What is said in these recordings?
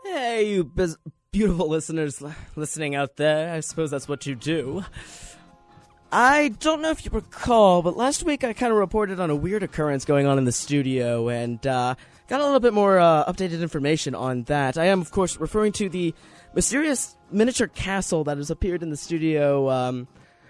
Hey, you beautiful listeners listening out there. I suppose that's what you do. I don't know if you recall, but last week I kind of reported on a weird occurrence going on in the studio and got a little bit more updated information on that. I am, of course, referring to the mysterious miniature castle that has appeared in the studio.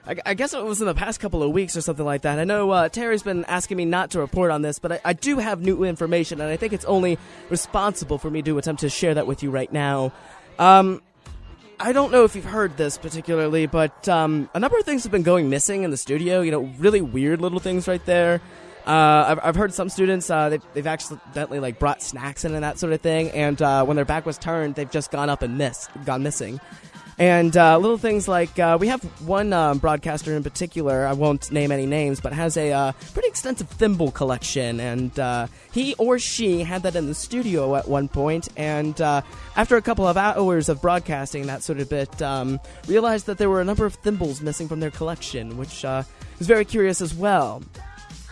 I guess it was in the past couple of weeks or something like that. I know Terry's been asking me not to report on this, but I do have new information, and I think it's only responsible for me to attempt to share that with you right now. I don't know if you've heard this particularly, but a number of things have been going missing in the studio. You know, really weird little things right there. I've heard some students, they've accidentally brought snacks in and that sort of thing, and when their back was turned, they've just gone up and gone missing. And little things like, we have one broadcaster in particular, I won't name any names, but has a pretty extensive thimble collection, and he or she had that in the studio at one point, and after a couple of hours of broadcasting, that sort of bit, realized that there were a number of thimbles missing from their collection, which was very curious as well.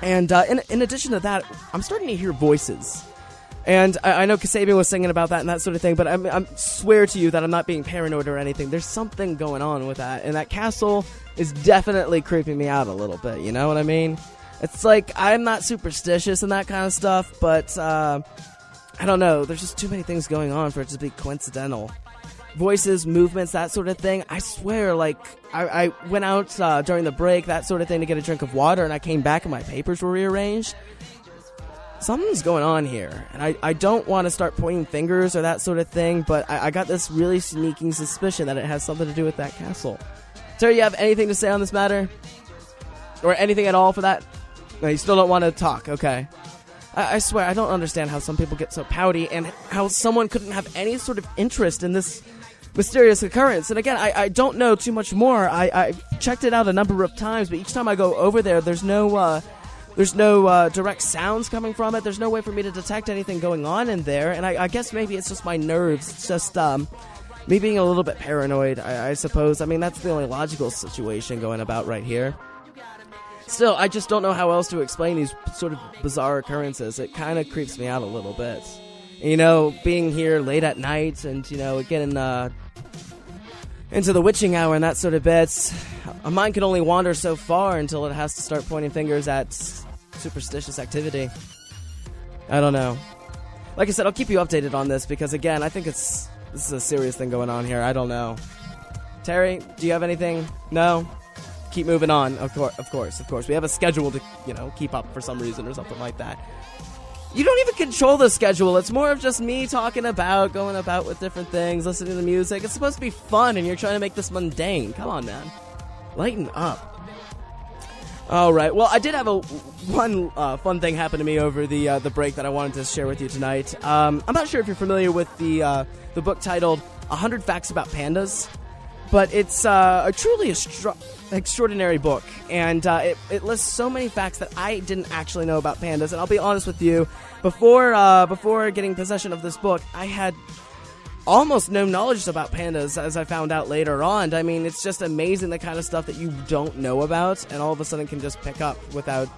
And in addition to that, I'm starting to hear voices. And I know Kasabian was singing about that and that sort of thing, but I swear to you that I'm not being paranoid or anything. There's something going on with that, and that castle is definitely creeping me out a little bit, you know what I mean? It's like, I'm not superstitious and that kind of stuff, but I don't know, there's just too many things going on for it to be coincidental. Voices, movements, that sort of thing. I swear, I went out during the break, that sort of thing, to get a drink of water, and I came back and my papers were rearranged. Something's going on here, and I don't want to start pointing fingers or that sort of thing, but I got this really sneaking suspicion that it has something to do with that castle. Terry, you have anything to say on this matter? Or anything at all for that? No, you still don't want to talk, okay. I swear, I don't understand how some people get so pouty, and how someone couldn't have any sort of interest in this mysterious occurrence. And again, I don't know too much more. I checked it out a number of times, but each time I go over there, there's no direct sounds coming from it. There's no way for me to detect anything going on in there. And I guess maybe it's just my nerves. It's just me being a little bit paranoid, I suppose. I mean, that's the only logical situation going about right here. Still, I just don't know how else to explain these sort of bizarre occurrences. It kind of creeps me out a little bit. You know, being here late at night and, you know, getting into the witching hour and that sort of bit, a mind can only wander so far until it has to start pointing fingers at superstitious activity. I don't know. Like I said, I'll keep you updated on this because, again, I think this is a serious thing going on here. I don't know. Terry, do you have anything? No? Keep moving on. Of course. We have a schedule to, you know, keep up for some reason or something like that. You don't even control the schedule. It's more of just me talking about, going about with different things, listening to music. It's supposed to be fun, and you're trying to make this mundane. Come on, man. Lighten up. Alright, well, I did have one fun thing happen to me over the break that I wanted to share with you tonight. I'm not sure if you're familiar with the book titled 100 Facts About Pandas, but it's a truly extraordinary book, and it lists so many facts that I didn't actually know about pandas. And I'll be honest with you, before getting possession of this book, I had almost no knowledge about pandas, as I found out later on. I mean, it's just amazing the kind of stuff that you don't know about, and all of a sudden can just pick up without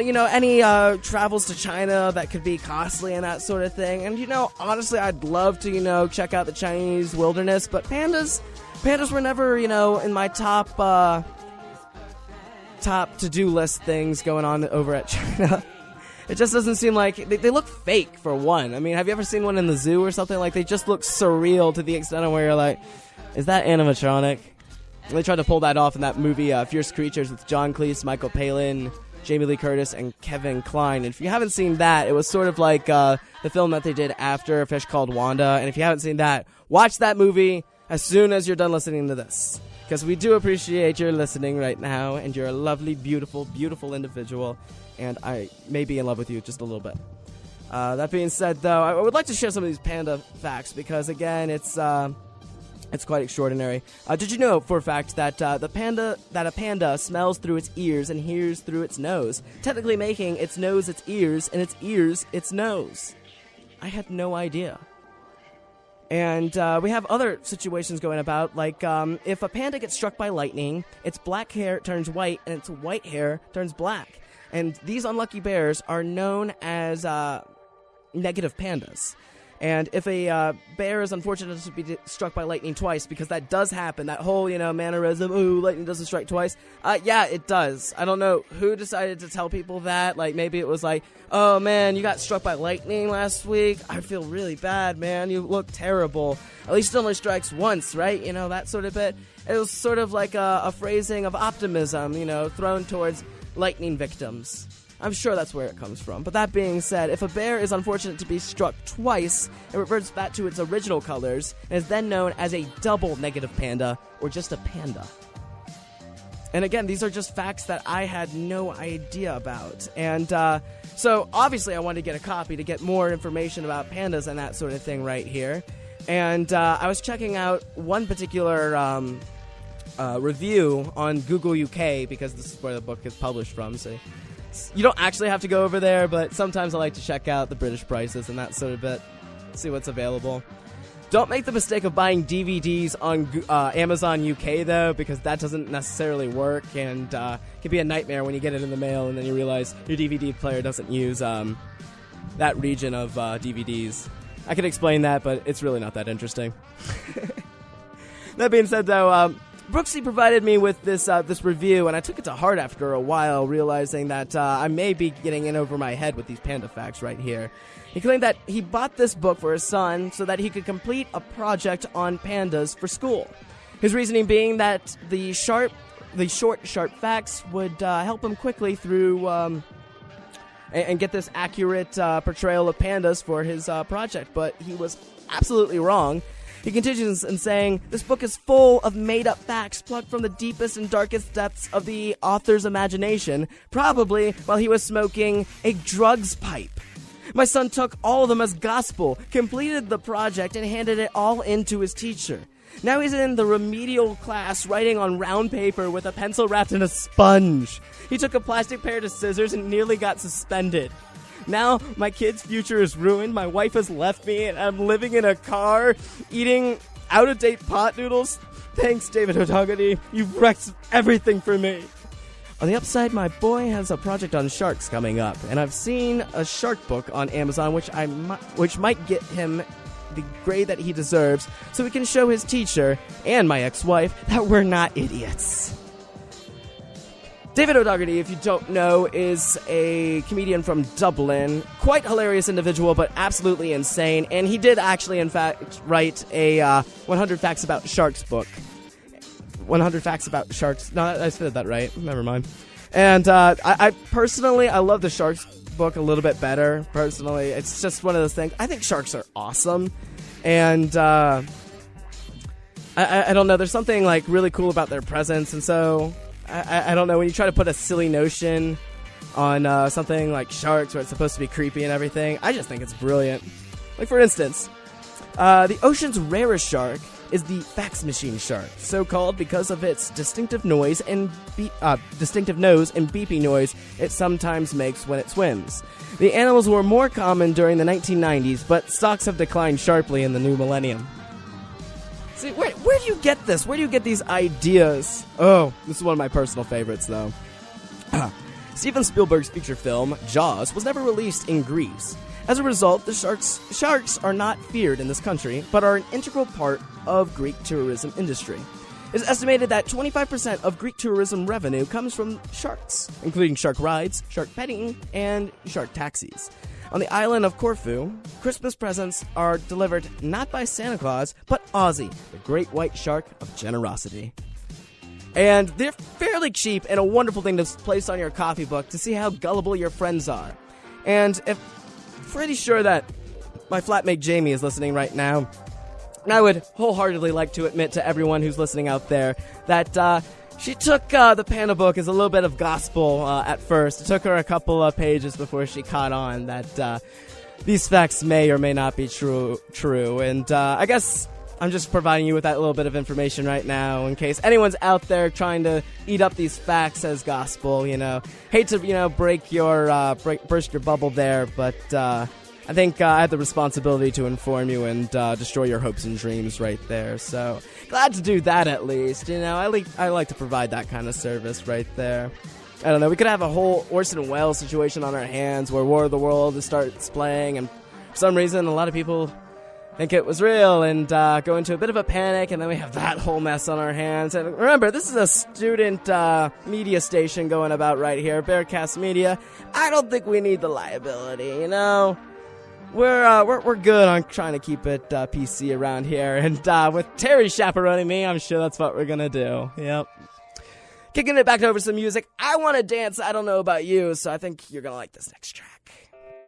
you know, any travels to China that could be costly and that sort of thing. And, you know, honestly, I'd love to, you know, check out the Chinese wilderness, but pandas were never, you know, in my top to-do list things going on over at China. It just doesn't seem like... They look fake, for one. I mean, have you ever seen one in the zoo or something? Like, they just look surreal to the extent of where you're like, is that animatronic? They tried to pull that off in that movie, Fierce Creatures, with John Cleese, Michael Palin, Jamie Lee Curtis, and Kevin Kline. And if you haven't seen that, it was sort of like the film that they did after A Fish Called Wanda. And if you haven't seen that, watch that movie as soon as you're done listening to this. Because we do appreciate your listening right now, and you're a lovely, beautiful, beautiful individual, and I may be in love with you just a little bit. That being said, though, I would like to share some of these panda facts, because, again, it's quite extraordinary. Did you know, for a fact, that a panda smells through its ears and hears through its nose, technically making its nose its ears and its ears its nose? I had no idea. And we have other situations going about, like if a panda gets struck by lightning, its black hair turns white and its white hair turns black. And these unlucky bears are known as negative pandas. And if a bear is unfortunate to be struck by lightning twice, because that does happen, that whole, mannerism, ooh, lightning doesn't strike twice, yeah, it does. I don't know who decided to tell people that. Like, maybe it was like, oh, man, you got struck by lightning last week. I feel really bad, man. You look terrible. At least it only strikes once, right? That sort of bit. It was sort of like a phrasing of optimism, thrown towards lightning victims. I'm sure that's where it comes from. But that being said, if a bear is unfortunate to be struck twice, it reverts back to its original colors and is then known as a double negative panda or just a panda. And again, these are just facts that I had no idea about. And so obviously I wanted to get a copy to get more information about pandas and that sort of thing right here. And I was checking out one particular review on Google UK, because this is where the book is published from, so you don't actually have to go over there, but sometimes I like to check out the British prices and that sort of bit, see what's available. Don't make the mistake of buying DVDs on Amazon UK, though, because that doesn't necessarily work, and it can be a nightmare when you get it in the mail and then you realize your DVD player doesn't use that region of DVDs. I can explain that, but it's really not that interesting. That being said, though, Brooksy provided me with this review, and I took it to heart after a while, realizing that I may be getting in over my head with these panda facts right here. He claimed that he bought this book for his son so that he could complete a project on pandas for school. His reasoning being that the short, sharp facts would help him quickly through and get this accurate portrayal of pandas for his project, but he was absolutely wrong. He continues in saying, this book is full of made-up facts plucked from the deepest and darkest depths of the author's imagination, probably while he was smoking a drugs pipe. My son took all of them as gospel, completed the project, and handed it all in to his teacher. Now he's in the remedial class writing on round paper with a pencil wrapped in a sponge. He took a plastic pair of scissors and nearly got suspended. Now, my kid's future is ruined, my wife has left me, and I'm living in a car, eating out-of-date pot noodles. Thanks, David O'Dougherty. You've wrecked everything for me. On the upside, my boy has a project on sharks coming up, and I've seen a shark book on Amazon, which might get him the grade that he deserves, so he can show his teacher, and my ex-wife, that we're not idiots. David O'Dougherty, if you don't know, is a comedian from Dublin. Quite hilarious individual, but absolutely insane. And he did actually, in fact, write a 100 Facts About Sharks book. 100 Facts About Sharks. No, I said that right. Never mind. And I personally, I love the Sharks book a little bit better. Personally, it's just one of those things. I think sharks are awesome. And I don't know. There's something like really cool about their presence. And so I don't know, when you try to put a silly notion on something like sharks where it's supposed to be creepy and everything, I just think it's brilliant. Like, for instance, the ocean's rarest shark is the fax machine shark, so called because of its distinctive nose and beeping noise it sometimes makes when it swims. The animals were more common during the 1990s, but stocks have declined sharply in the new millennium. See, where do you get this? Where do you get these ideas? Oh, this is one of my personal favorites, though. Steven Spielberg's feature film, Jaws, was never released in Greece. As a result, the sharks are not feared in this country, but are an integral part of Greek tourism industry. It's estimated that 25% of Greek tourism revenue comes from sharks, including shark rides, shark petting, and shark taxis. On the island of Corfu, Christmas presents are delivered not by Santa Claus, but Ozzy, the great white shark of generosity. And they're fairly cheap and a wonderful thing to place on your coffee book to see how gullible your friends are. And I'm pretty sure that my flatmate Jamie is listening right now. And I would wholeheartedly like to admit to everyone who's listening out there that she took the Panda book as a little bit of gospel at first. It took her a couple of pages before she caught on that these facts may or may not be true. And I guess I'm just providing you with that little bit of information right now in case anyone's out there trying to eat up these facts as gospel, Hate to, burst your bubble there, but I think I have the responsibility to inform you and destroy your hopes and dreams right there. So glad to do that at least. I like to provide that kind of service right there. I don't know. We could have a whole Orson Welles situation on our hands where War of the World starts playing, and for some reason a lot of people think it was real and go into a bit of a panic, and then we have that whole mess on our hands. And remember, this is a student media station going about right here, Bearcast Media. I don't think we need the liability, you know? We're good on trying to keep it PC around here, and with Terry chaperoning me, I'm sure that's what we're gonna do. Yep. Kicking it back over some music. I want to dance. I don't know about you, so I think you're gonna like this next track.